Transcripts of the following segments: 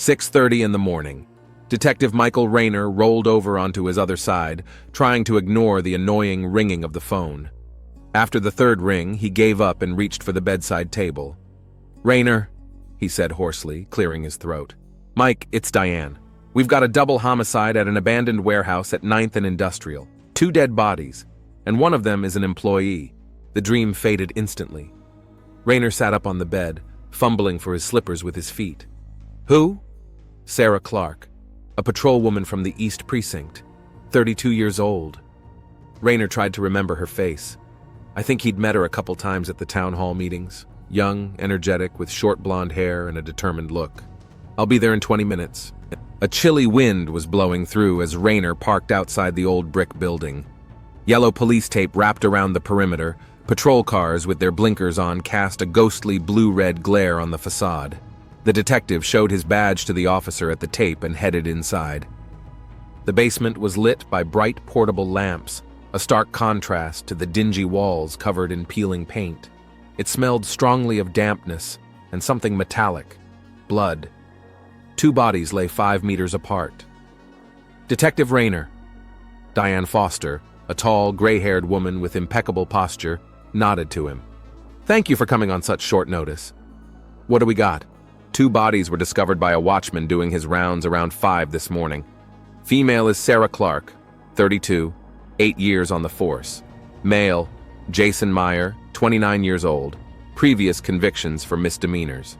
6:30 in the morning. Detective Michael Rayner rolled over onto his other side, trying to ignore the annoying ringing of the phone. After the third ring, he gave up and reached for the bedside table. "Rayner," he said hoarsely, clearing his throat. "Mike, it's Diane. We've got a double homicide at an abandoned warehouse at 9th and Industrial. 2 dead bodies, and one of them is an employee." The dream faded instantly. Rayner sat up on the bed, fumbling for his slippers with his feet. "Who?" "Sarah Clark, a patrol woman from the East Precinct, 32 years old." Rayner tried to remember her face. I think he'd met her a couple times at the town hall meetings. Young, energetic, with short blonde hair and a determined look. "I'll be there in 20 minutes. A chilly wind was blowing through as Rayner parked outside the old brick building. Yellow police tape wrapped around the perimeter. Patrol cars with their blinkers on cast a ghostly blue-red glare on the facade. The detective showed his badge to the officer at the tape and headed inside. The basement was lit by bright portable lamps, a stark contrast to the dingy walls covered in peeling paint. It smelled strongly of dampness and something metallic, blood. 2 bodies lay 5 meters apart. "Detective Rayner." Diane Foster, a tall, gray-haired woman with impeccable posture, nodded to him. "Thank you for coming on such short notice. What do we got?" 2 bodies were discovered by a watchman doing his rounds around 5 this morning. Female is Sarah Clark, 32, 8 years on the force. Male, Jason Meyer, 29 years old, previous convictions for misdemeanors.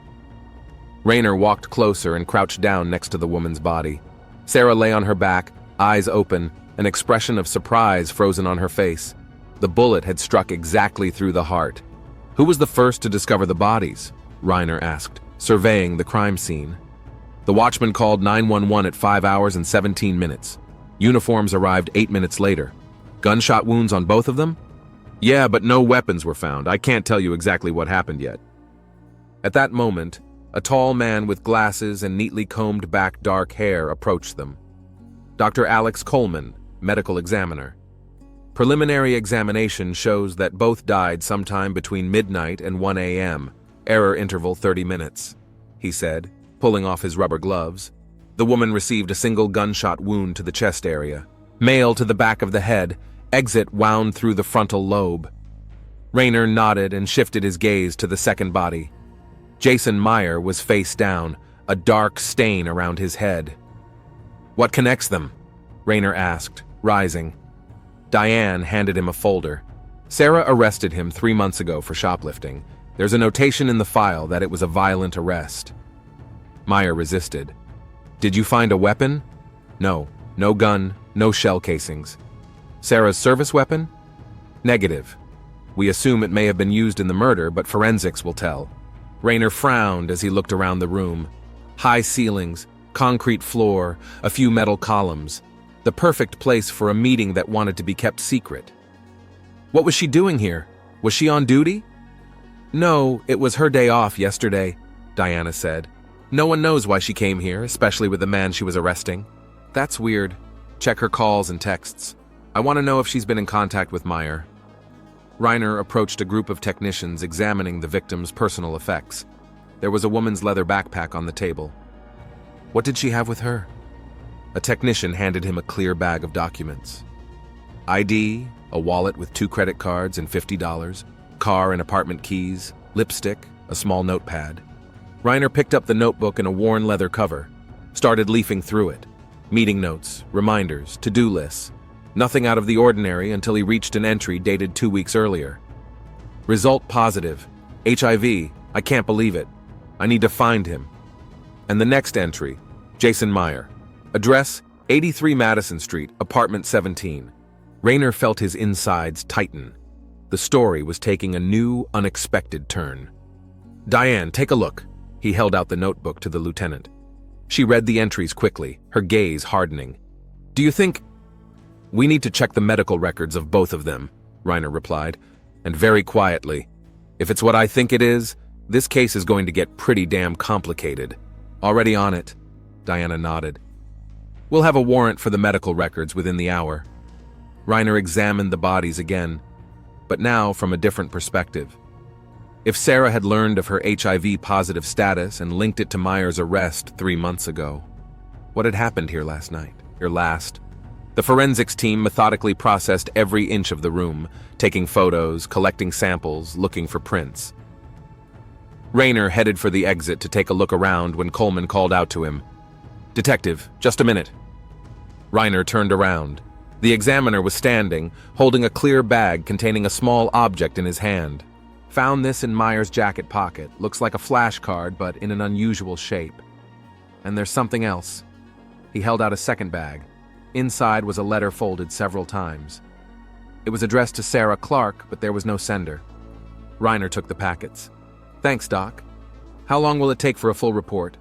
Rayner walked closer and crouched down next to the woman's body. Sarah lay on her back, eyes open, an expression of surprise frozen on her face. The bullet had struck exactly through the heart. "Who was the first to discover the bodies?" Rayner asked, surveying the crime scene. "The watchman called 911 at 5 hours and 17 minutes. Uniforms arrived 8 minutes later. Gunshot wounds on both of them?" "Yeah, but no weapons were found. I can't tell you exactly what happened yet." At that moment, a tall man with glasses and neatly combed back dark hair approached them. Dr. Alex Coleman, medical examiner. "Preliminary examination shows that both died sometime between midnight and 1 a.m., error interval 30 minutes, he said, pulling off his rubber gloves. The woman received a single gunshot wound to the chest area. Male to the back of the head, exit wound through the frontal lobe. Rayner nodded and shifted his gaze to the second body. Jason Meyer was face down, a dark stain around his head. "What connects them?" Rayner asked, rising. Diane handed him a folder. "Sarah arrested him 3 months ago for shoplifting. There's a notation in the file that it was a violent arrest." Meyer resisted. "Did you find a weapon?" "No. No gun, no shell casings." "Sarah's service weapon?" "Negative. We assume it may have been used in the murder, but forensics will tell." Rayner frowned as he looked around the room. High ceilings, concrete floor, a few metal columns. The perfect place for a meeting that wanted to be kept secret. "What was she doing here? Was she on duty?" "No, it was her day off yesterday," Diana said. "No one knows why she came here, especially with the man she was arresting." "That's weird. Check her calls and texts. I want to know if she's been in contact with Meyer." Rayner approached a group of technicians examining the victim's personal effects. There was a woman's leather backpack on the table. "What did she have with her?" A technician handed him a clear bag of documents. ID, a wallet with 2 credit cards and $50, car and apartment keys, lipstick, a small notepad. Rayner picked up the notebook in a worn leather cover, started leafing through it. Meeting notes, reminders, to-do lists. Nothing out of the ordinary until he reached an entry dated 2 weeks earlier. "Result positive. HIV. I can't believe it. I need to find him." And the next entry, Jason Meyer. Address, 83 Madison Street, apartment 17. Rayner felt his insides tighten. The story was taking a new, unexpected turn. "Diane, take a look." He held out the notebook to the lieutenant. She read the entries quickly, her gaze hardening. "Do you think—" "We need to check the medical records of both of them," Rayner replied, and very quietly. "If it's what I think it is, this case is going to get pretty damn complicated." "Already on it," Diana nodded. "We'll have a warrant for the medical records within the hour." Rayner examined the bodies again, but now from a different perspective. If Sarah had learned of her HIV-positive status and linked it to Myers' arrest 3 months ago, what had happened here last night? The forensics team methodically processed every inch of the room, taking photos, collecting samples, looking for prints. Rayner headed for the exit to take a look around when Coleman called out to him. "Detective, just a minute." Rayner turned around. The examiner was standing, holding a clear bag containing a small object in his hand. "Found this in Myers' jacket pocket. Looks like a flashcard, but in an unusual shape. And there's something else." He held out a second bag. Inside was a letter folded several times. It was addressed to Sarah Clark, but there was no sender. Rayner took the packets. "Thanks, Doc. How long will it take for a full report?"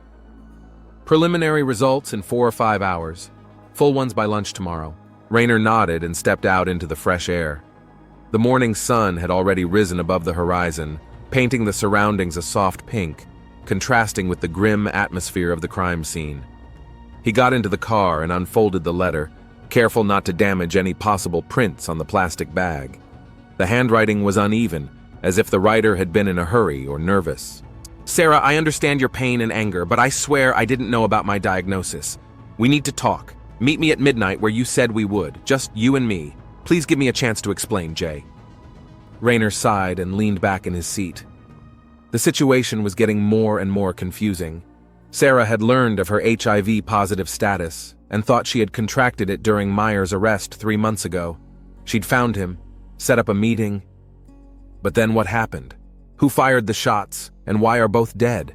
"Preliminary results in 4 or 5 hours. Full ones by lunch tomorrow." Rayner nodded and stepped out into the fresh air. The morning sun had already risen above the horizon, painting the surroundings a soft pink, contrasting with the grim atmosphere of the crime scene. He got into the car and unfolded the letter, careful not to damage any possible prints on the plastic bag. The handwriting was uneven, as if the writer had been in a hurry or nervous. "Sarah, I understand your pain and anger, but I swear I didn't know about my diagnosis. We need to talk. Meet me at midnight where you said we would, just you and me. Please give me a chance to explain, Jay." Rayner sighed and leaned back in his seat. The situation was getting more and more confusing. Sarah had learned of her HIV-positive status and thought she had contracted it during Myers' arrest 3 months ago. She'd found him, set up a meeting. But then what happened? Who fired the shots, and why are both dead?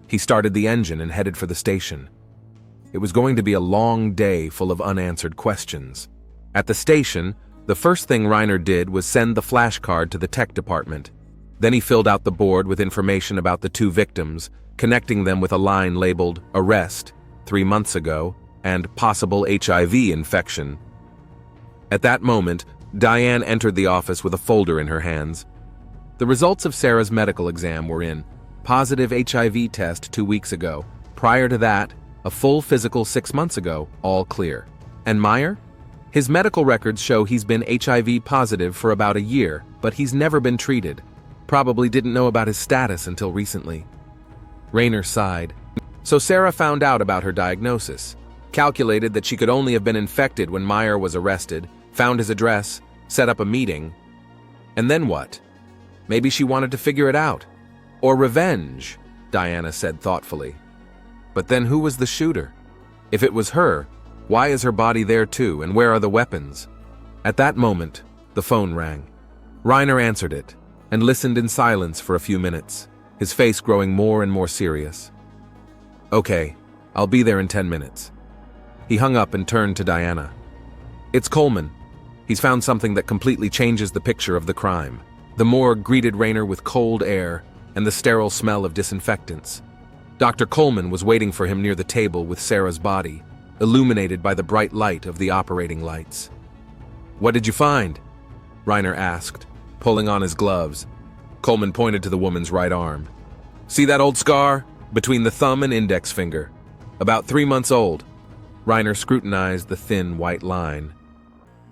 He started the engine and headed for the station. It was going to be a long day full of unanswered questions. At the station, the first thing Rayner did was send the flashcard to the tech department. Then he filled out the board with information about the 2 victims, connecting them with a line labeled "Arrest, 3 months ago," and "Possible HIV infection." At that moment, Diane entered the office with a folder in her hands. The results of Sarah's medical exam were in. Positive HIV test 2 weeks ago. Prior to that, a full physical 6 months ago, all clear. And Meyer? His medical records show he's been HIV positive for about a year, but he's never been treated. Probably didn't know about his status until recently. Rayner sighed. So Sarah found out about her diagnosis, calculated that she could only have been infected when Meyer was arrested, found his address, set up a meeting. And then what? Maybe she wanted to figure it out. Or revenge, Diana said thoughtfully. But then who was the shooter? If it was her, why is her body there too, and where are the weapons? At that moment, the phone rang. Rayner answered it, and listened in silence for a few minutes, his face growing more and more serious. "Okay, I'll be there in 10 minutes. He hung up and turned to Diana. "It's Coleman. He's found something that completely changes the picture of the crime." The morgue greeted Rayner with cold air and the sterile smell of disinfectants. Dr. Coleman was waiting for him near the table with Sarah's body, illuminated by the bright light of the operating lights. "What did you find?" Rayner asked, pulling on his gloves. Coleman pointed to the woman's right arm. "See that old scar? Between the thumb and index finger. About 3 months old." Rayner scrutinized the thin white line.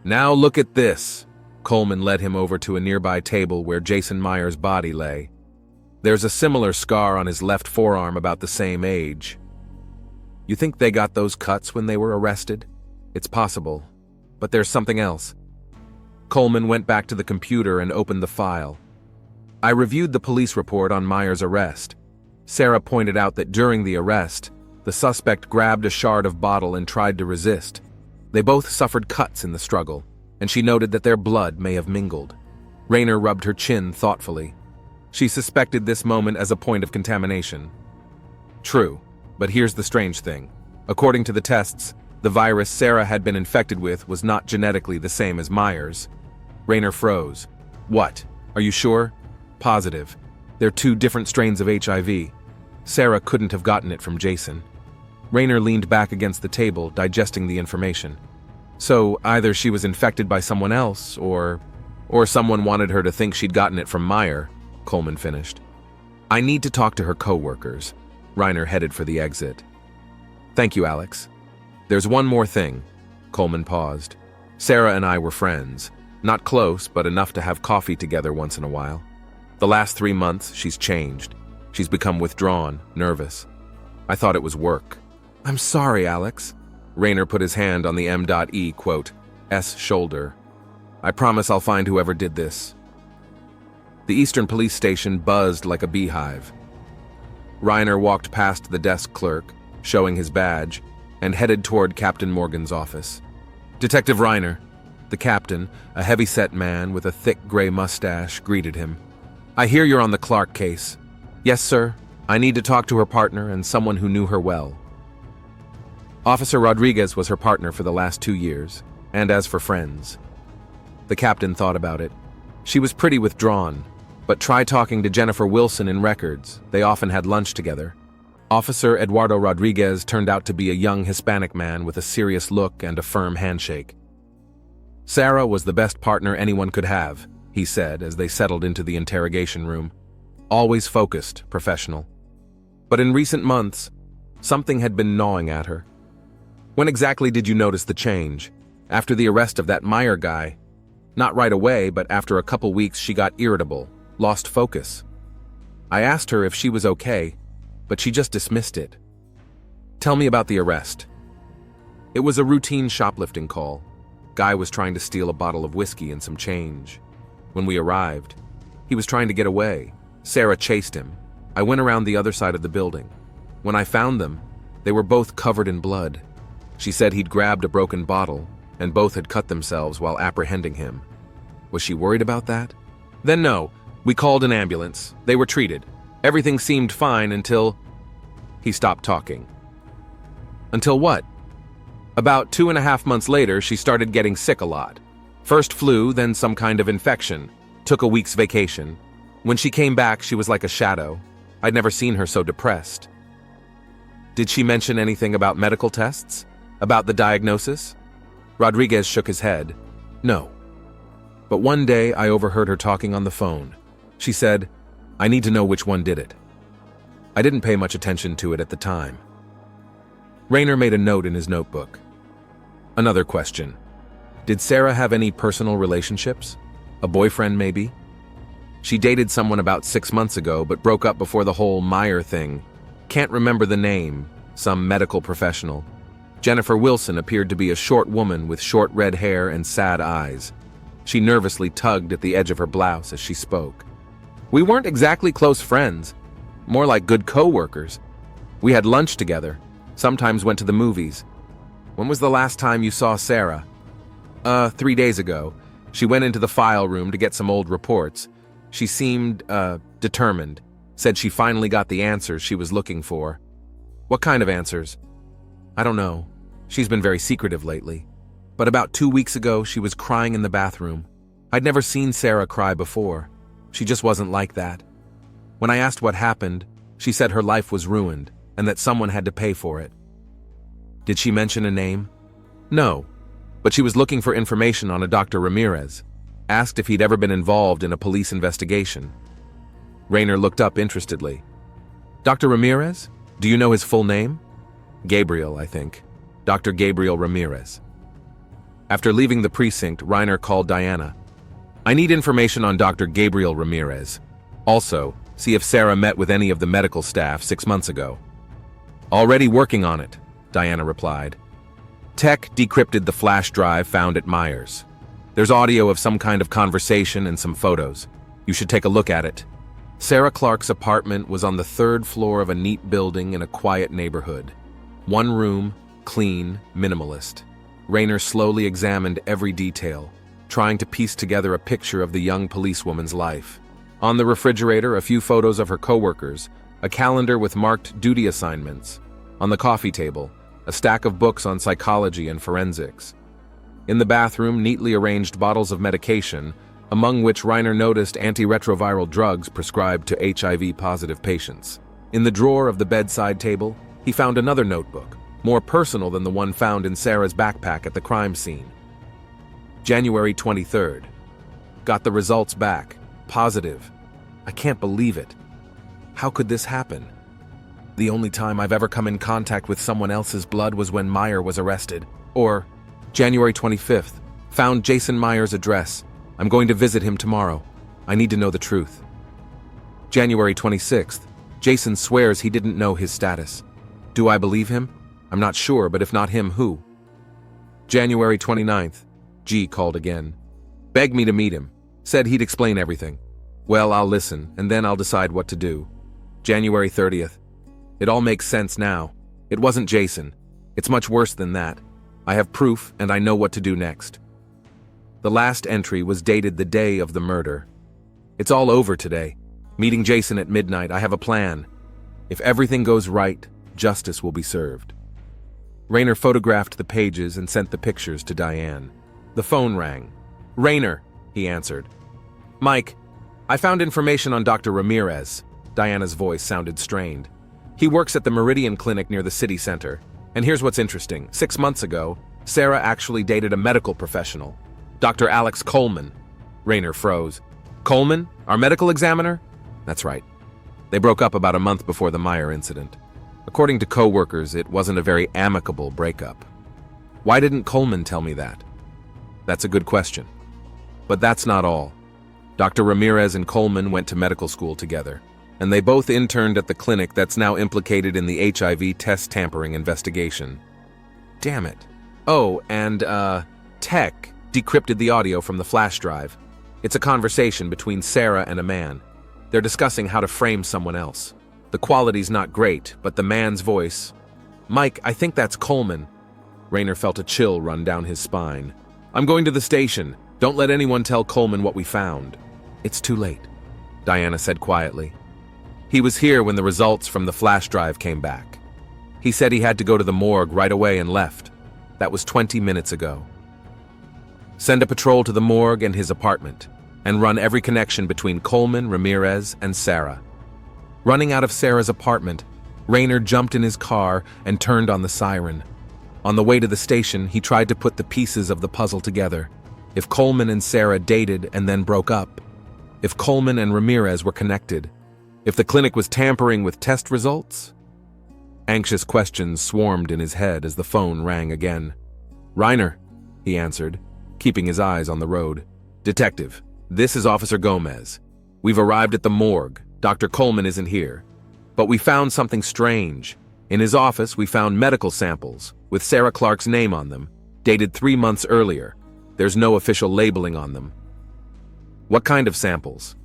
"Now look at this." Coleman led him over to a nearby table where Jason Myers' body lay. "There's a similar scar on his left forearm about the same age. You think they got those cuts when they were arrested? It's possible, but there's something else." Coleman went back to the computer and opened the file. "I reviewed the police report on Myers' arrest. Sarah pointed out that during the arrest, the suspect grabbed a shard of bottle and tried to resist. They both suffered cuts in the struggle, and she noted that their blood may have mingled." Rayner rubbed her chin thoughtfully. She suspected this moment as a point of contamination. True, but here's the strange thing. According to the tests, the virus Sarah had been infected with was not genetically the same as Myers. Rayner froze. "What? Are you sure?" "Positive. They're 2 different strains of HIV. Sarah couldn't have gotten it from Jason." Rayner leaned back against the table, digesting the information. "So either she was infected by someone else, or someone wanted her to think she'd gotten it from Meyer," Coleman finished. "I need to talk to her co-workers." Rayner headed for the exit. "Thank you, Alex. There's one more thing." Coleman paused. "Sarah and I were friends. Not close, but enough to have coffee together once in a while. The last 3 months, she's changed. She's become withdrawn, nervous. I thought it was work. I'm sorry, Alex. Rayner put his hand on the M.E. S shoulder. I promise I'll find whoever did this. The Eastern Police Station buzzed like a beehive. Reiner walked past the desk clerk, showing his badge, and headed toward Captain Morgan's office. Detective Reiner. The captain, a heavy-set man with a thick gray mustache, greeted him. I hear you're on the Clark case. Yes, sir. I need to talk to her partner and someone who knew her well. Officer Rodriguez was her partner for the last 2 years, and as for friends. The captain thought about it. She was pretty withdrawn, but try talking to Jennifer Wilson in records. They often had lunch together. Officer Eduardo Rodriguez turned out to be a young Hispanic man with a serious look and a firm handshake. Sarah was the best partner anyone could have, he said as they settled into the interrogation room. Always focused, professional. But in recent months, something had been gnawing at her. When exactly did you notice the change? After the arrest of that Meyer guy? Not right away, but after a couple weeks she got irritable, lost focus. I asked her if she was okay, but she just dismissed it. Tell me about the arrest. It was a routine shoplifting call. Guy was trying to steal a bottle of whiskey and some change. When we arrived, he was trying to get away. Sarah chased him. I went around the other side of the building. When I found them, they were both covered in blood. She said he'd grabbed a broken bottle, and both had cut themselves while apprehending him. Was she worried about that? Then no, we called an ambulance. They were treated. Everything seemed fine until... He stopped talking. Until what? About 2.5 months later, she started getting sick a lot. First flu, then some kind of infection. Took a week's vacation. When she came back, she was like a shadow. I'd never seen her so depressed. Did she mention anything about medical tests? About the diagnosis? Rodriguez shook his head. No. But one day, I overheard her talking on the phone. She said, I need to know which one did it. I didn't pay much attention to it at the time. Rayner made a note in his notebook. Another question. Did Sarah have any personal relationships? A boyfriend, maybe? She dated someone about 6 months ago, but broke up before the whole Meyer thing. Can't remember the name. Some medical professional. Jennifer Wilson appeared to be a short woman with short red hair and sad eyes. She nervously tugged at the edge of her blouse as she spoke. We weren't exactly close friends. More like good co-workers. We had lunch together. Sometimes went to the movies. When was the last time you saw Sarah? 3 days ago. She went into the file room to get some old reports. She seemed, determined. Said she finally got the answers she was looking for. What kind of answers? I don't know. She's been very secretive lately. But about 2 weeks ago, she was crying in the bathroom. I'd never seen Sarah cry before. She just wasn't like that. When I asked what happened, she said her life was ruined and that someone had to pay for it. Did she mention a name? No, but she was looking for information on a Dr. Ramirez. Asked if he'd ever been involved in a police investigation. Rayner looked up interestedly. Dr. Ramirez? Do you know his full name? Gabriel, I think. Dr. Gabriel Ramirez. After leaving the precinct, Reiner called Diana. I need information on Dr. Gabriel Ramirez. Also, see if Sarah met with any of the medical staff 6 months ago. Already working on it, Diana replied. Tech decrypted the flash drive found at Myers. There's audio of some kind of conversation and some photos. You should take a look at it. Sarah Clark's apartment was on the 3rd floor of a neat building in a quiet neighborhood. 1 room, clean, minimalist. Rayner slowly examined every detail, trying to piece together a picture of the young policewoman's life. On the refrigerator, a few photos of her coworkers, a calendar with marked duty assignments. On the coffee table, a stack of books on psychology and forensics. In the bathroom, neatly arranged bottles of medication, among which Reiner noticed antiretroviral drugs prescribed to HIV-positive patients. In the drawer of the bedside table, he found another notebook, more personal than the one found in Sarah's backpack at the crime scene. January 23rd. Got the results back. Positive. I can't believe it. How could this happen? The only time I've ever come in contact with someone else's blood was when Meyer was arrested. Or, January 25th. Found Jason Meyer's address. I'm going to visit him tomorrow. I need to know the truth. January 26th. Jason swears he didn't know his status. Do I believe him? I'm not sure, but if not him, who? January 29th. G called again. Begged me to meet him. Said he'd explain everything. Well, I'll listen, and then I'll decide what to do. January 30th. It all makes sense now. It wasn't Jason. It's much worse than that. I have proof, and I know what to do next. The last entry was dated the day of the murder. It's all over today. Meeting Jason at midnight, I have a plan. If everything goes right, justice will be served. Rayner photographed the pages and sent the pictures to Diane. The phone rang. Rayner, he answered. Mike, I found information on Dr. Ramirez. Diana's voice sounded strained. He works at the Meridian Clinic near the city center. And here's what's interesting. 6 months ago, Sarah actually dated a medical professional, Dr. Alex Coleman. Rayner froze. Coleman? Our medical examiner? That's right. They broke up about a month before the Meyer incident. According to co-workers, it wasn't a very amicable breakup. Why didn't Coleman tell me that? That's a good question. But that's not all. Dr. Ramirez and Coleman went to medical school together, and they both interned at the clinic that's now implicated in the HIV test tampering investigation. Damn it. Oh, and, Tech decrypted the audio from the flash drive. It's a conversation between Sarah and a man. They're discussing how to frame someone else. The quality's not great, but the man's voice... Mike, I think that's Coleman. Rayner felt a chill run down his spine. I'm going to the station. Don't let anyone tell Coleman what we found. It's too late, Diana said quietly. He was here when the results from the flash drive came back. He said he had to go to the morgue right away and left. That was 20 minutes ago. Send a patrol to the morgue and his apartment, and run every connection between Coleman, Ramirez, and Sarah. Running out of Sarah's apartment, Rayner jumped in his car and turned on the siren. On the way to the station, he tried to put the pieces of the puzzle together. If Coleman and Sarah dated and then broke up, if Coleman and Ramirez were connected, if the clinic was tampering with test results? Anxious questions swarmed in his head as the phone rang again. Rayner, he answered, keeping his eyes on the road. Detective, this is Officer Gomez. We've arrived at the morgue. Dr. Coleman isn't here. But we found something strange. In his office, we found medical samples with Sarah Clark's name on them, dated 3 months earlier. There's no official labeling on them. What kind of samples?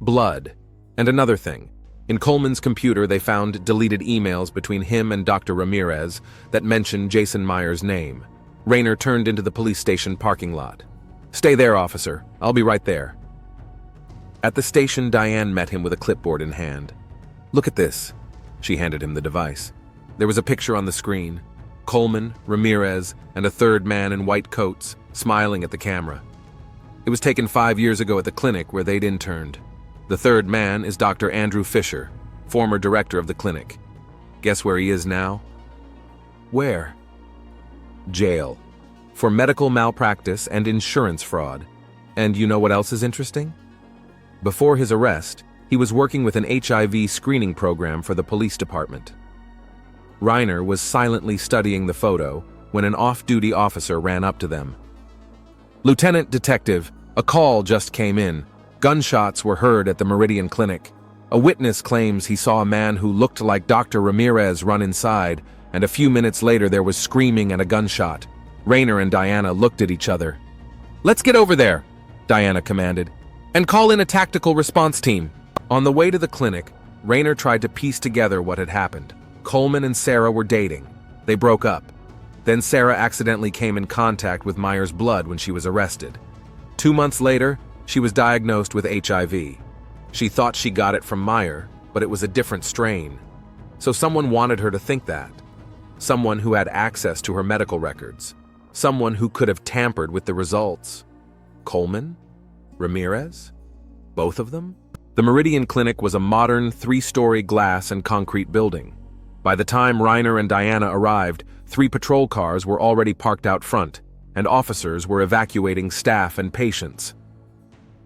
Blood. And another thing. In Coleman's computer, they found deleted emails between him and Dr. Ramirez that mentioned Jason Meyer's name. Rayner turned into the police station parking lot. Stay there, officer. I'll be right there. At the station, Diane met him with a clipboard in hand. Look at this. She handed him the device. There was a picture on the screen. Coleman, Ramirez, and a third man in white coats, smiling at the camera. It was taken 5 years ago at the clinic where they'd interned. The third man is Dr. Andrew Fisher, former director of the clinic. Guess where he is now? Where? Jail. For medical malpractice and insurance fraud. And you know what else is interesting? Before his arrest, he was working with an HIV screening program for the police department. Rayner was silently studying the photo when an off-duty officer ran up to them. Lieutenant Detective, a call just came in. Gunshots were heard at the Meridian Clinic. A witness claims he saw a man who looked like Dr. Ramirez run inside, and a few minutes later there was screaming and a gunshot. Rayner and Diana looked at each other. Let's get over there, Diana commanded, and call in a tactical response team. On the way to the clinic, Rayner tried to piece together what had happened. Coleman and Sarah were dating. They broke up. Then Sarah accidentally came in contact with Meyer's blood when she was arrested. 2 months later, she was diagnosed with HIV. She thought she got it from Meyer, but it was a different strain. So someone wanted her to think that. Someone who had access to her medical records. Someone who could have tampered with the results. Coleman? Ramirez? Both of them? The Meridian Clinic was a modern 3-story glass and concrete building. By the time Rayner and Diana arrived, 3 patrol cars were already parked out front, and officers were evacuating staff and patients.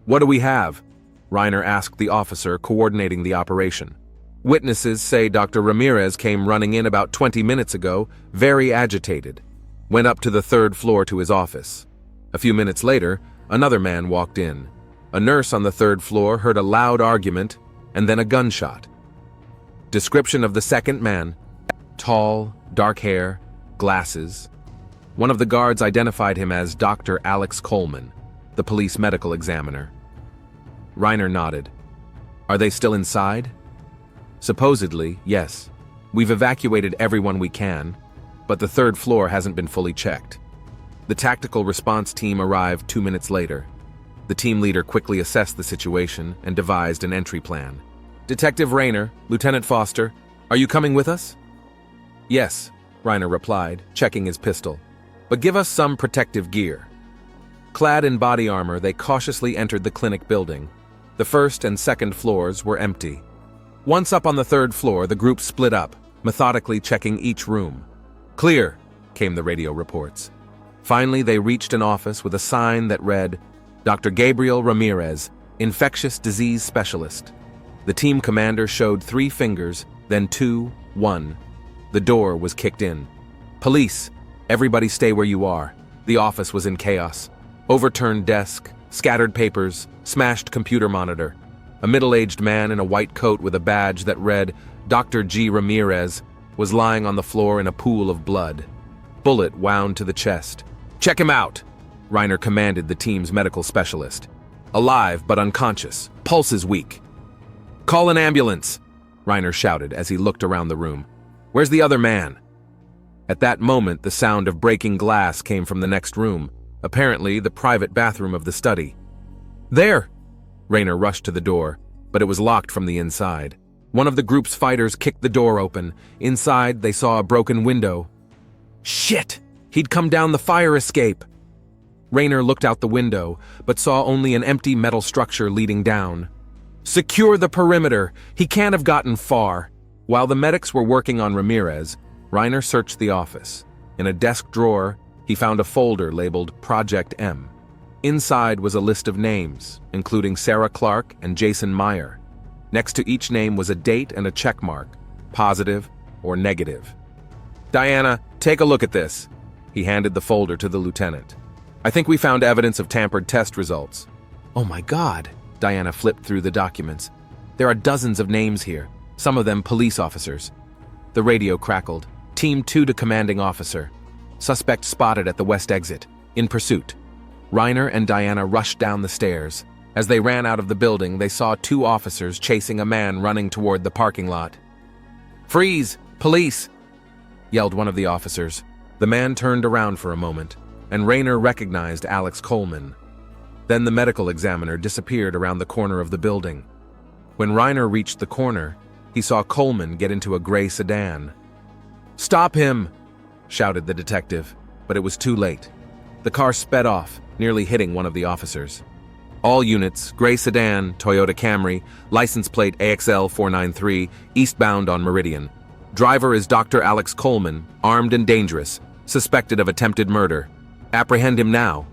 What do we have? Rayner asked the officer coordinating the operation. Witnesses say Dr. Ramirez came running in about 20 minutes ago, very agitated. Went up to the 3rd floor to his office. A few minutes later, another man walked in. A nurse on the 3rd floor heard a loud argument and then a gunshot. Description of the second man: tall, dark hair, glasses. One of the guards identified him as Dr. Alex Coleman, the police medical examiner. Reiner nodded. Are they still inside? Supposedly, yes. We've evacuated everyone we can, but the third floor hasn't been fully checked. The tactical response team arrived 2 minutes later. The team leader quickly assessed the situation and devised an entry plan. Detective Rainer, Lieutenant Foster, are you coming with us? Yes, Reiner replied, checking his pistol. But give us some protective gear. Clad in body armor, they cautiously entered the clinic building. The first and second floors were empty. Once up on the third floor, the group split up, methodically checking each room. Clear, came the radio reports. Finally, they reached an office with a sign that read, Dr. Gabriel Ramirez, Infectious Disease Specialist. The team commander showed 3 fingers, then 2, 1. The door was kicked in. Police, everybody stay where you are. The office was in chaos. Overturned desk, scattered papers, smashed computer monitor. A middle-aged man in a white coat with a badge that read, Dr. G. Ramirez, was lying on the floor in a pool of blood. Bullet wound to the chest. Check him out, Reiner commanded the team's medical specialist. Alive but unconscious. Pulse is weak. Call an ambulance, Reiner shouted as he looked around the room. Where's the other man? At that moment, the sound of breaking glass came from the next room, apparently the private bathroom of the study. There! Reiner rushed to the door, but it was locked from the inside. One of the group's fighters kicked the door open. Inside, they saw a broken window. Shit! He'd come down the fire escape! Reiner looked out the window, but saw only an empty metal structure leading down. Secure the perimeter! He can't have gotten far! While the medics were working on Ramirez, Reiner searched the office. In a desk drawer, he found a folder labeled Project M. Inside was a list of names, including Sarah Clark and Jason Meyer. Next to each name was a date and a check mark, positive or negative. Diana, take a look at this. He handed the folder to the lieutenant. I think we found evidence of tampered test results. Oh my God, Diana flipped through the documents. There are dozens of names here, some of them police officers. The radio crackled. Team 2 to commanding officer. Suspect spotted at the west exit. In pursuit. Reiner and Diana rushed down the stairs. As they ran out of the building, they saw 2 officers chasing a man running toward the parking lot. Freeze! Police! Yelled one of the officers. The man turned around for a moment, and Reiner recognized Alex Coleman. Then the medical examiner disappeared around the corner of the building. When Reiner reached the corner, he saw Coleman get into a gray sedan. Stop him! Shouted the detective, but it was too late. The car sped off, nearly hitting one of the officers. All units, gray sedan, Toyota Camry, license plate AXL 493, eastbound on Meridian. Driver is Dr. Alex Coleman, armed and dangerous, suspected of attempted murder. Apprehend him now.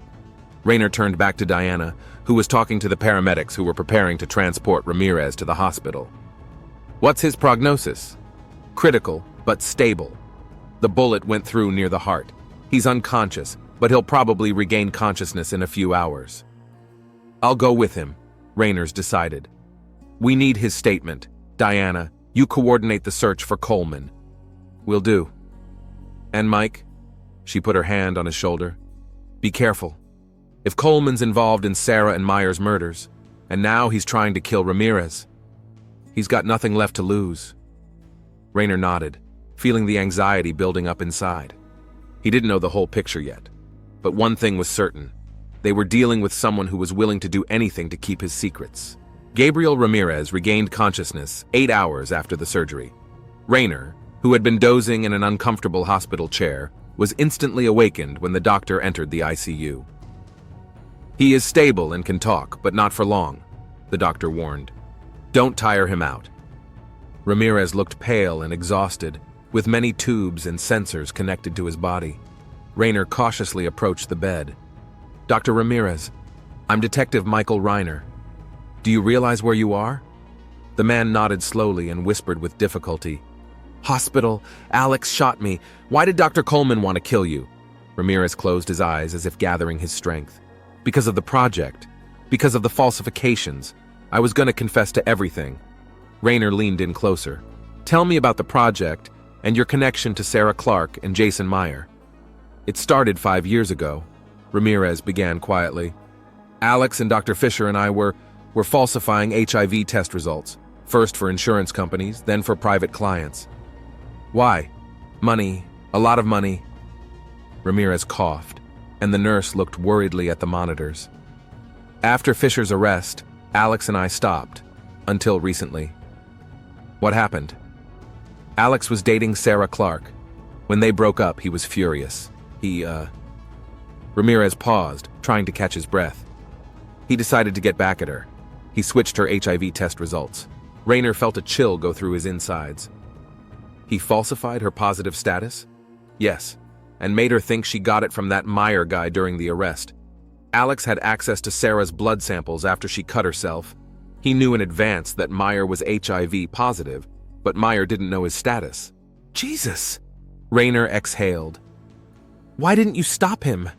Reiner turned back to Diana, who was talking to the paramedics who were preparing to transport Ramirez to the hospital. What's his prognosis? Critical, but stable. The bullet went through near the heart. He's unconscious, but he'll probably regain consciousness in a few hours. I'll go with him, Reiner's decided. We need his statement. Diana, you coordinate the search for Coleman. Will do. And Mike? She put her hand on his shoulder. Be careful. If Coleman's involved in Sarah and Meyer's murders, and now he's trying to kill Ramirez, he's got nothing left to lose. Reiner nodded, feeling the anxiety building up inside. He didn't know the whole picture yet, but one thing was certain. They were dealing with someone who was willing to do anything to keep his secrets. Gabriel Ramirez regained consciousness 8 hours after the surgery. Reiner, who had been dozing in an uncomfortable hospital chair, was instantly awakened when the doctor entered the ICU. He is stable and can talk, but not for long, the doctor warned. Don't tire him out. Ramirez looked pale and exhausted, with many tubes and sensors connected to his body. Reiner cautiously approached the bed. Dr. Ramirez, I'm Detective Michael Reiner. Do you realize where you are? The man nodded slowly and whispered with difficulty. Hospital, Alex shot me. Why did Dr. Coleman want to kill you? Ramirez closed his eyes as if gathering his strength. Because of the project. Because of the falsifications. I was going to confess to everything. Rayner leaned in closer. Tell me about the project and your connection to Sarah Clark and Jason Meyer. It started 5 years ago, Ramirez began quietly. Alex and Dr. Fisher and I were falsifying HIV test results, first for insurance companies, then for private clients. Why? Money, a lot of money. Ramirez coughed, and the nurse looked worriedly at the monitors. After Fisher's arrest, Alex and I stopped, until recently. What happened? Alex was dating Sarah Clark. When they broke up, he was furious. Ramirez paused, trying to catch his breath. He decided to get back at her. He switched her HIV test results. Rayner felt a chill go through his insides. He falsified her positive status? Yes, and made her think she got it from that Meyer guy during the arrest. Alex had access to Sarah's blood samples after she cut herself. He knew in advance that Meyer was HIV positive, but Meyer didn't know his status. Jesus! Rayner exhaled. Why didn't you stop him?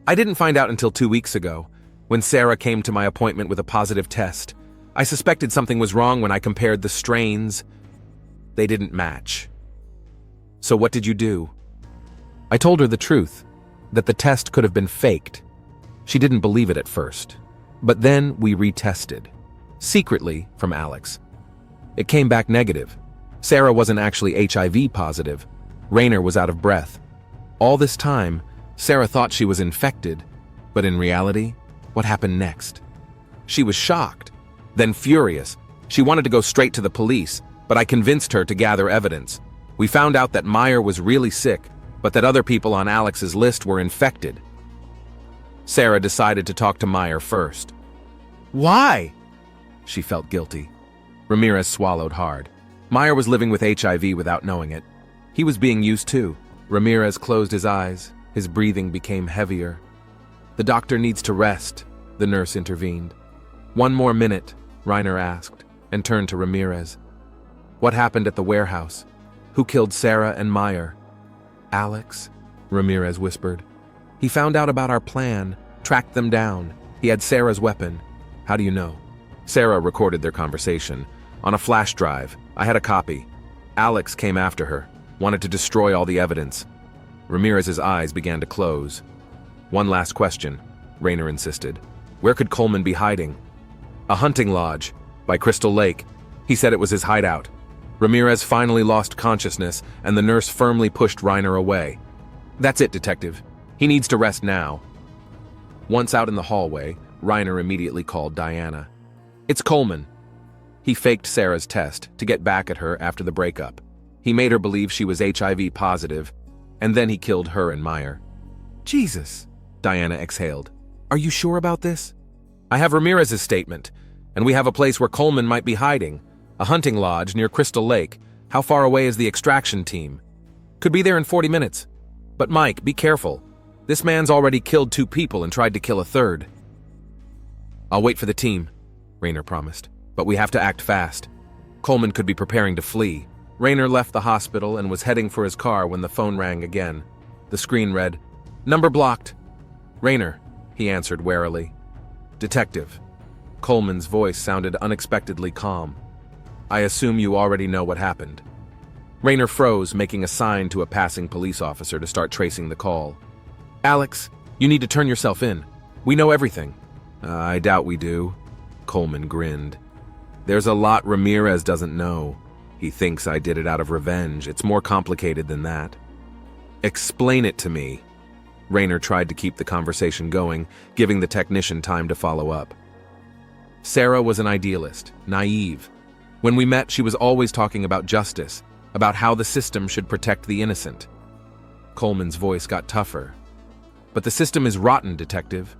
I didn't find out until 2 weeks ago, when Sarah came to my appointment with a positive test. I suspected something was wrong when I compared the strains. They didn't match. So what did you do? I told her the truth, that the test could have been faked. She didn't believe it at first. But then we retested. Secretly, from Alex. It came back negative. Sarah wasn't actually HIV positive. Rayner was out of breath. All this time, Sarah thought she was infected, but in reality, what happened next? She was shocked, then furious. She wanted to go straight to the police, but I convinced her to gather evidence. We found out that Meyer was really sick, but that other people on Alex's list were infected. Sarah decided to talk to Meyer first. Why? She felt guilty. Ramirez swallowed hard. Meyer was living with HIV without knowing it. He was being used too. Ramirez closed his eyes. His breathing became heavier. The doctor needs to rest, the nurse intervened. 1 more minute, Reiner asked, and turned to Ramirez. What happened at the warehouse? Who killed Sarah and Meyer? Alex, Ramirez whispered. He found out about our plan, tracked them down. He had Sarah's weapon. How do you know? Sarah recorded their conversation. On a flash drive. I had a copy. Alex came after her, wanted to destroy all the evidence. Ramirez's eyes began to close. One last question, Rayner insisted. Where could Coleman be hiding? A hunting lodge, by Crystal Lake. He said it was his hideout. Ramirez finally lost consciousness, and the nurse firmly pushed Reiner away. That's it, detective. He needs to rest now. Once out in the hallway, Reiner immediately called Diana. It's Coleman. He faked Sarah's test to get back at her after the breakup. He made her believe she was HIV positive, and then he killed her and Meyer. Jesus, Diana exhaled. Are you sure about this? I have Ramirez's statement, and we have a place where Coleman might be hiding. A hunting lodge near Crystal Lake. How far away is the extraction team? Could be there in 40 minutes. But Mike, be careful. This man's already killed 2 people and tried to kill a 3rd. I'll wait for the team, Rayner promised. But we have to act fast. Coleman could be preparing to flee. Rayner left the hospital and was heading for his car when the phone rang again. The screen read, "Number blocked." "Rayner," he answered warily. "Detective." Coleman's voice sounded unexpectedly calm. "I assume you already know what happened." Rayner froze, making a sign to a passing police officer to start tracing the call. "Alex, you need to turn yourself in. We know everything." I doubt we do," Coleman grinned. "There's a lot Ramirez doesn't know. He thinks I did it out of revenge. It's more complicated than that." "Explain it to me." Rayner tried to keep the conversation going, giving the technician time to follow up. Sarah was an idealist, naive. When we met, she was always talking about justice, about how the system should protect the innocent. Coleman's voice got tougher. "But the system is rotten, detective.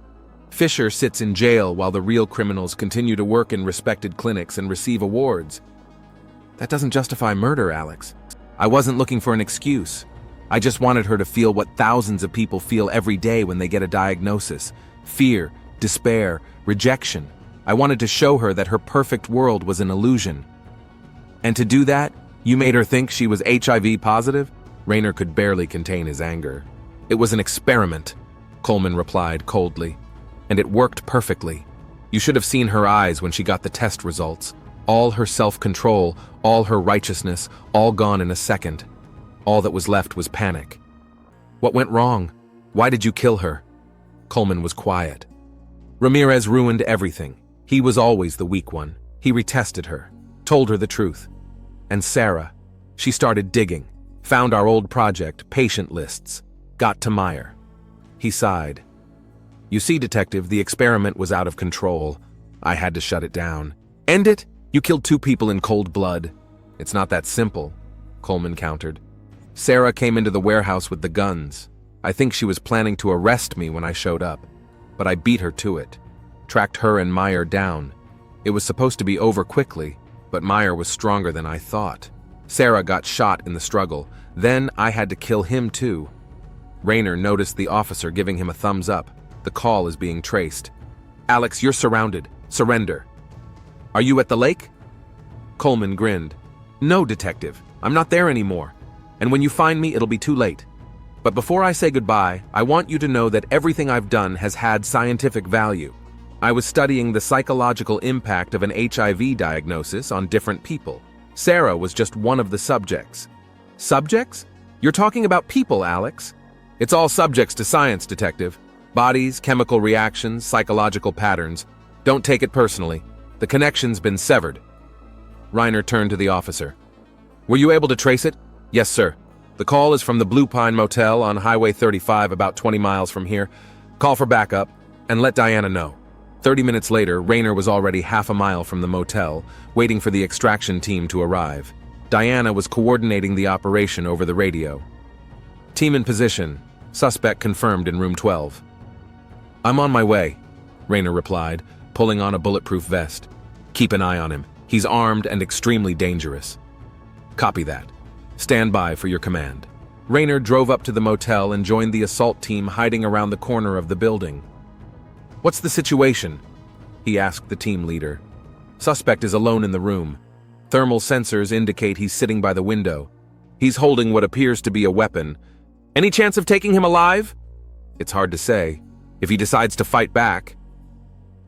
Fisher sits in jail while the real criminals continue to work in respected clinics and receive awards. That doesn't justify murder, Alex. I wasn't looking for an excuse. I just wanted her to feel what thousands of people feel every day when they get a diagnosis. Fear, despair, rejection. I wanted to show her that her perfect world was an illusion. And to do that, you made her think she was HIV positive?" Rayner could barely contain his anger. "It was an experiment," Coleman replied coldly. "And it worked perfectly. You should have seen her eyes when she got the test results. All her self-control, all her righteousness, all gone in a second. All that was left was panic. What went wrong? Why did you kill her? Coleman was quiet. Ramirez ruined everything. He was always the weak one. He retested her, told her the truth. And Sarah, she started digging, found our old project, patient lists, got to Meyer. He sighed. You see, Detective, the experiment was out of control. I had to shut it down. End it? You killed 2 people in cold blood. It's not that simple, Coleman countered. Sarah came into the warehouse with the guns. I think she was planning to arrest me when I showed up, but I beat her to it, tracked her and Meyer down. It was supposed to be over quickly, but Meyer was stronger than I thought. Sarah got shot in the struggle. Then I had to kill him too. Rayner noticed the officer giving him a thumbs up. The call is being traced. Alex, you're surrounded. Surrender. Are you at the lake? Coleman grinned. No, Detective. I'm not there anymore. And when you find me, it'll be too late. But before I say goodbye, I want you to know that everything I've done has had scientific value. I was studying the psychological impact of an HIV diagnosis on different people. Sarah was just one of the subjects. Subjects? You're talking about people, Alex. It's all subjects to science, Detective. Bodies, chemical reactions, psychological patterns. Don't take it personally. The connection's been severed. Reiner turned to the officer. Were you able to trace it? Yes, sir. The call is from the Blue Pine Motel on Highway 35, about 20 miles from here. Call for backup, and let Diana know. 30 minutes later, Rayner was already half a mile from the motel, waiting for the extraction team to arrive. Diana was coordinating the operation over the radio. Team in position. Suspect confirmed in room 12. I'm on my way, Rayner replied, pulling on a bulletproof vest. Keep an eye on him. He's armed and extremely dangerous. Copy that. Stand by for your command. Rayner drove up to the motel and joined the assault team hiding around the corner of the building. What's the situation? He asked the team leader. Suspect is alone in the room. Thermal sensors indicate he's sitting by the window. He's holding what appears to be a weapon. Any chance of taking him alive? It's hard to say. If he decides to fight back.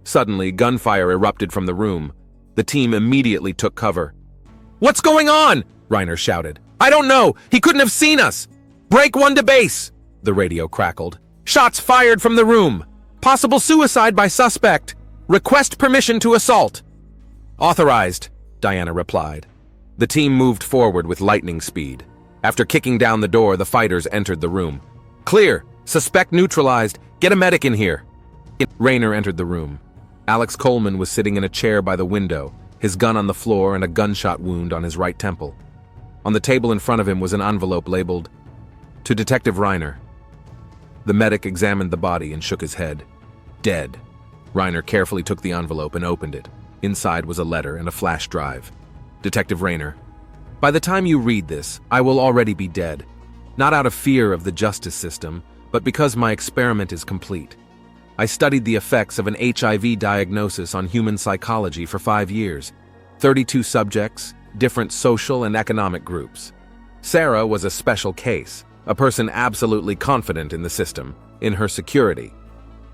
Suddenly, gunfire erupted from the room. The team immediately took cover. What's going on? Reiner shouted. I don't know. He couldn't have seen us. Break 1 to base, the radio crackled. Shots fired from the room. Possible suicide by suspect. Request permission to assault. Authorized, Diana replied. The team moved forward with lightning speed. After kicking down the door, the fighters entered the room. Clear. Suspect neutralized. Get a medic in here. Rayner entered the room. Alex Coleman was sitting in a chair by the window, his gun on the floor and a gunshot wound on his right temple. On the table in front of him was an envelope labeled, To Detective Reiner. The medic examined the body and shook his head. Dead. Reiner carefully took the envelope and opened it. Inside was a letter and a flash drive. Detective Rayner, by the time you read this, I will already be dead. Not out of fear of the justice system, but because my experiment is complete. I studied the effects of an HIV diagnosis on human psychology for 5 years. 32 subjects, different social and economic groups. Sarah was a special case, a person absolutely confident in the system, in her security.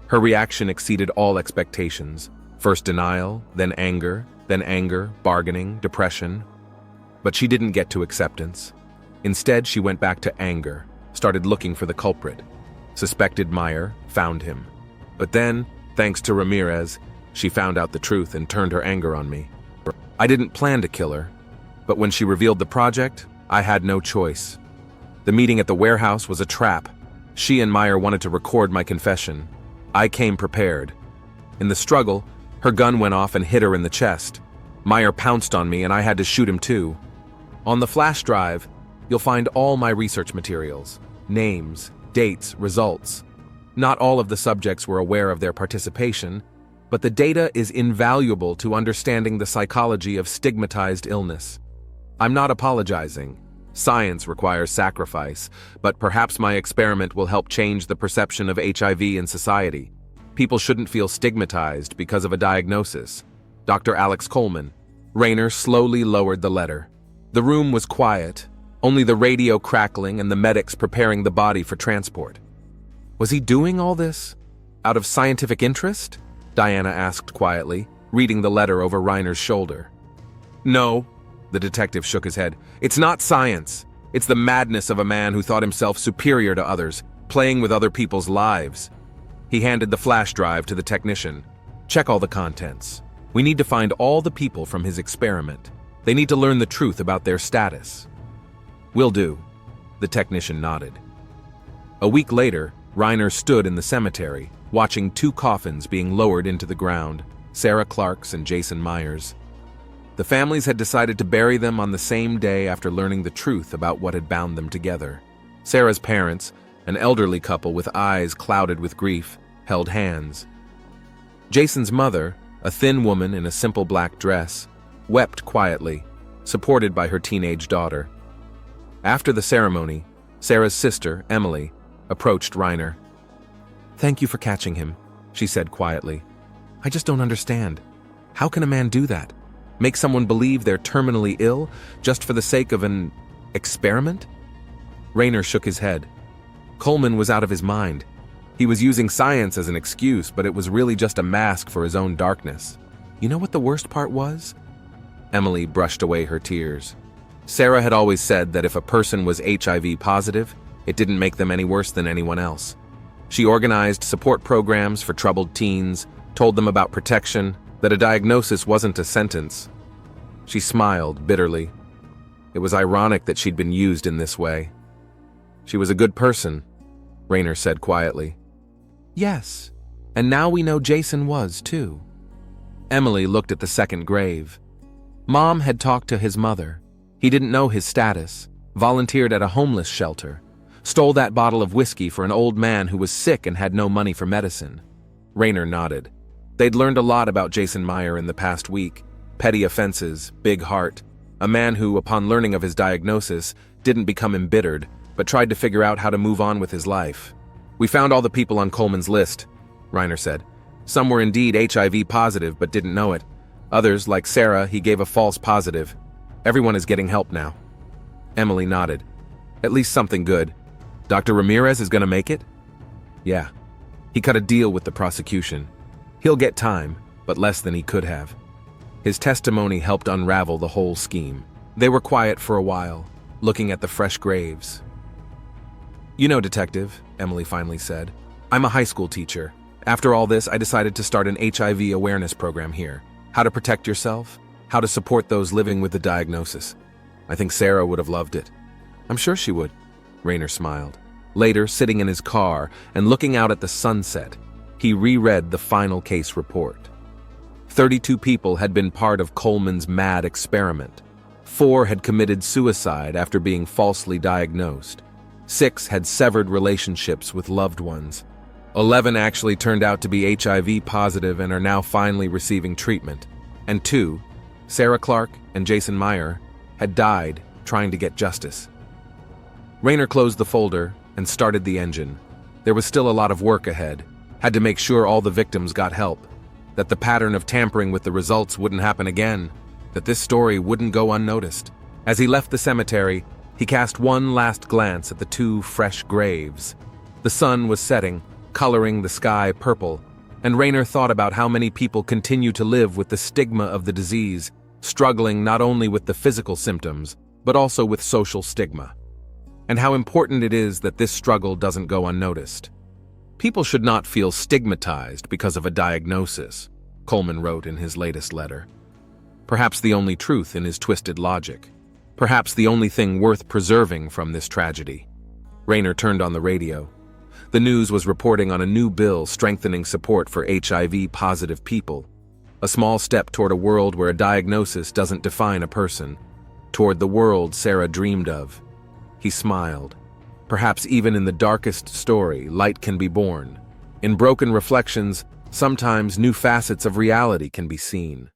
Her reaction exceeded all expectations. First denial, then anger, bargaining, depression. But she didn't get to acceptance. Instead, she went back to anger, started looking for the culprit. Suspected Meyer, found him. But then, thanks to Ramirez, she found out the truth and turned her anger on me. I didn't plan to kill her, but when she revealed the project, I had no choice. The meeting at the warehouse was a trap. She and Meyer wanted to record my confession. I came prepared. In the struggle, her gun went off and hit her in the chest. Meyer pounced on me and I had to shoot him too. On the flash drive, you'll find all my research materials, names, dates, results. Not all of the subjects were aware of their participation, but the data is invaluable to understanding the psychology of stigmatized illness. I'm not apologizing. Science requires sacrifice, but perhaps my experiment will help change the perception of HIV in society. People shouldn't feel stigmatized because of a diagnosis. Dr. Alex Coleman. Rayner slowly lowered the letter. The room was quiet, only the radio crackling and the medics preparing the body for transport. Was he doing all this out of scientific interest? Diana asked quietly, reading the letter over Reiner's shoulder. No, the detective shook his head. It's not science. It's the madness of a man who thought himself superior to others, playing with other people's lives. He handed the flash drive to the technician. Check all the contents. We need to find all the people from his experiment. They need to learn the truth about their status. Will do. The technician nodded. A week later, Reiner stood in the cemetery, watching two coffins being lowered into the ground, Sarah Clark's and Jason Myers'. The families had decided to bury them on the same day after learning the truth about what had bound them together. Sarah's parents, an elderly couple with eyes clouded with grief, held hands. Jason's mother, a thin woman in a simple black dress, wept quietly, supported by her teenage daughter. After the ceremony, Sarah's sister, Emily, approached Reiner. "Thank you for catching him," she said quietly. "I just don't understand. How can a man do that? Make someone believe they're terminally ill just for the sake of an experiment?" Reiner shook his head. Coleman was out of his mind. He was using science as an excuse, but it was really just a mask for his own darkness. You know what the worst part was? Emily brushed away her tears. Sarah had always said that if a person was HIV positive, it didn't make them any worse than anyone else. She organized support programs for troubled teens, told them about protection, that a diagnosis wasn't a sentence. She smiled bitterly. It was ironic that she'd been used in this way. She was a good person, Reiner said quietly. Yes, and now we know Jason was too. Emily looked at the second grave. Mom had talked to his mother. He didn't know his status, volunteered at a homeless shelter, stole that bottle of whiskey for an old man who was sick and had no money for medicine. Reiner nodded. They'd learned a lot about Jason Meyer in the past week. Petty offenses, big heart, a man who, upon learning of his diagnosis, didn't become embittered, but tried to figure out how to move on with his life. We found all the people on Coleman's list, Reiner said. Some were indeed HIV positive but didn't know it. Others, like Sarah, he gave a false positive. Everyone is getting help now. Emily nodded. At least something good. Dr. Ramirez is going to make it? Yeah. He cut a deal with the prosecution. He'll get time, but less than he could have. His testimony helped unravel the whole scheme. They were quiet for a while, looking at the fresh graves. You know, Detective, Emily finally said, I'm a high school teacher. After all this, I decided to start an HIV awareness program here. How to protect yourself, how to support those living with the diagnosis. I think Sarah would have loved it. I'm sure she would, Reiner smiled. Later, sitting in his car and looking out at the sunset, he reread the final case report. 32 people had been part of Coleman's mad experiment. 4 had committed suicide after being falsely diagnosed. 6 had severed relationships with loved ones. 11 actually turned out to be HIV positive and are now finally receiving treatment. And 2, Sarah Clark and Jason Meyer, had died trying to get justice. Reiner closed the folder and started the engine. There was still a lot of work ahead. Had to make sure all the victims got help, that the pattern of tampering with the results wouldn't happen again, that this story wouldn't go unnoticed. As he left the cemetery, he cast one last glance at the 2 fresh graves. The sun was setting, coloring the sky purple, and Reiner thought about how many people continue to live with the stigma of the disease, struggling not only with the physical symptoms, but also with social stigma. And how important it is that this struggle doesn't go unnoticed. People should not feel stigmatized because of a diagnosis, Coleman wrote in his latest letter. Perhaps the only truth in his twisted logic. Perhaps the only thing worth preserving from this tragedy. Reiner turned on the radio. The news was reporting on a new bill strengthening support for HIV-positive people. A small step toward a world where a diagnosis doesn't define a person. Toward the world Sarah dreamed of. He smiled. Perhaps even in the darkest story, light can be born. In broken reflections, sometimes new facets of reality can be seen.